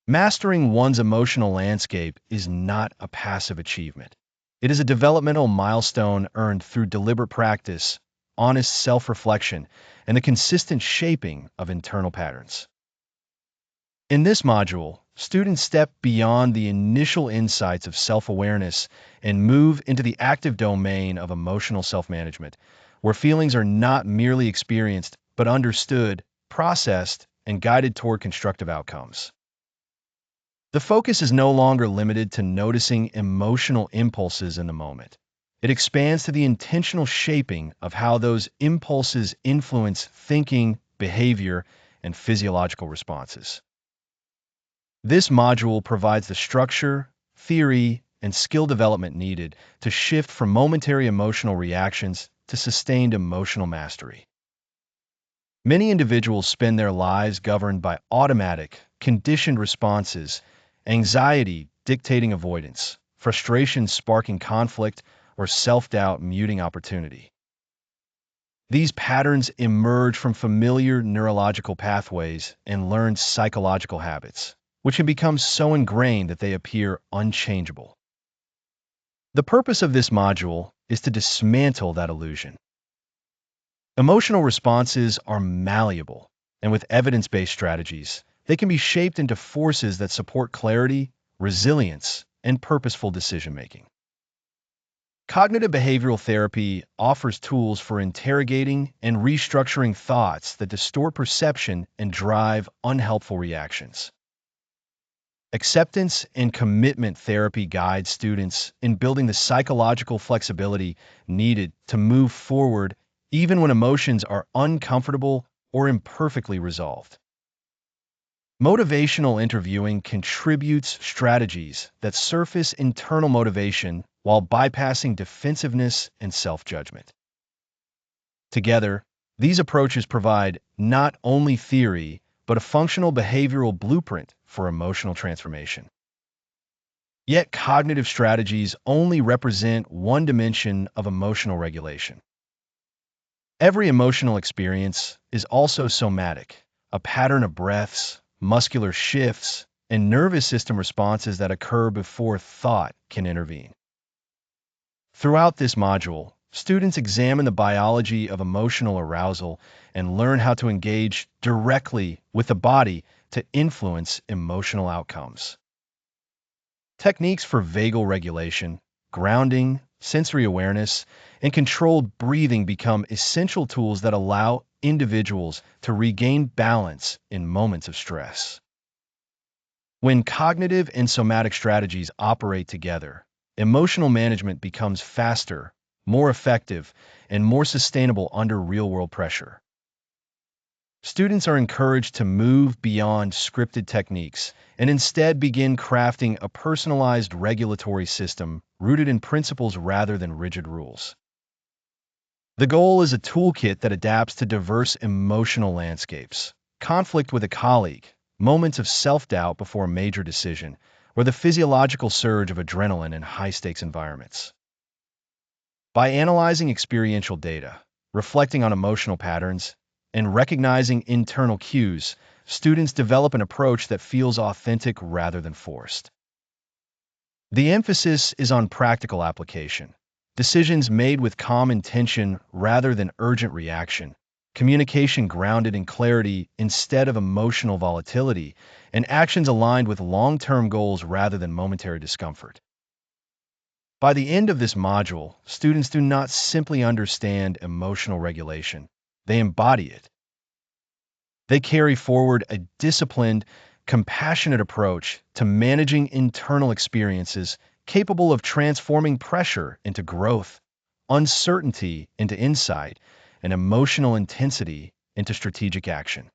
Mastering one's emotional landscape is not a passive achievement. It is a developmental milestone earned through deliberate practice, honest self-reflection, and the consistent shaping of internal patterns. In this module, students step beyond the initial insights of self-awareness and move into the active domain of emotional self-management, where feelings are not merely experienced but understood, processed, and guided toward constructive outcomes. The focus is no longer limited to noticing emotional impulses in the moment. It expands to the intentional shaping of how those impulses influence thinking, behavior, and physiological responses. This module provides the structure, theory, and skill development needed to shift from momentary emotional reactions to sustained emotional mastery. Many individuals spend their lives governed by automatic, conditioned responses, anxiety dictating avoidance, frustration sparking conflict, or self-doubt muting opportunity. These patterns emerge from familiar neurological pathways and learned psychological habits, which can become so ingrained that they appear unchangeable. The purpose of this module is to dismantle that illusion. Emotional responses are malleable, and with evidence-based strategies, they can be shaped into forces that support clarity, resilience, and purposeful decision-making. Cognitive behavioral therapy offers tools for interrogating and restructuring thoughts that distort perception and drive unhelpful reactions. Acceptance and commitment therapy guides students in building the psychological flexibility needed to move forward even when emotions are uncomfortable or imperfectly resolved. Motivational interviewing contributes strategies that surface internal motivation while bypassing defensiveness and self-judgment. Together, these approaches provide not only theory, but a functional behavioral blueprint for emotional transformation. Yet cognitive strategies only represent one dimension of emotional regulation. Every emotional experience is also somatic, a pattern of breaths, muscular shifts, and nervous system responses that occur before thought can intervene. Throughout this module, students examine the biology of emotional arousal and learn how to engage directly with the body to influence emotional outcomes. Techniques for vagal regulation, grounding, sensory awareness, and controlled breathing become essential tools that allow individuals to regain balance in moments of stress. When cognitive and somatic strategies operate together, emotional management becomes faster, more effective, and more sustainable under real-world pressure. Students are encouraged to move beyond scripted techniques and instead begin crafting a personalized regulatory system rooted in principles rather than rigid rules. The goal is a toolkit that adapts to diverse emotional landscapes, conflict with a colleague, moments of self-doubt before a major decision, or the physiological surge of adrenaline in high-stakes environments. By analyzing experiential data, reflecting on emotional patterns, and recognizing internal cues, students develop an approach that feels authentic rather than forced. The emphasis is on practical application, decisions made with calm intention rather than urgent reaction, communication grounded in clarity instead of emotional volatility, and actions aligned with long-term goals rather than momentary discomfort. By the end of this module, students do not simply understand emotional regulation, they embody it. They carry forward a disciplined, compassionate approach to managing internal experiences capable of transforming pressure into growth, uncertainty into insight, and emotional intensity into strategic action.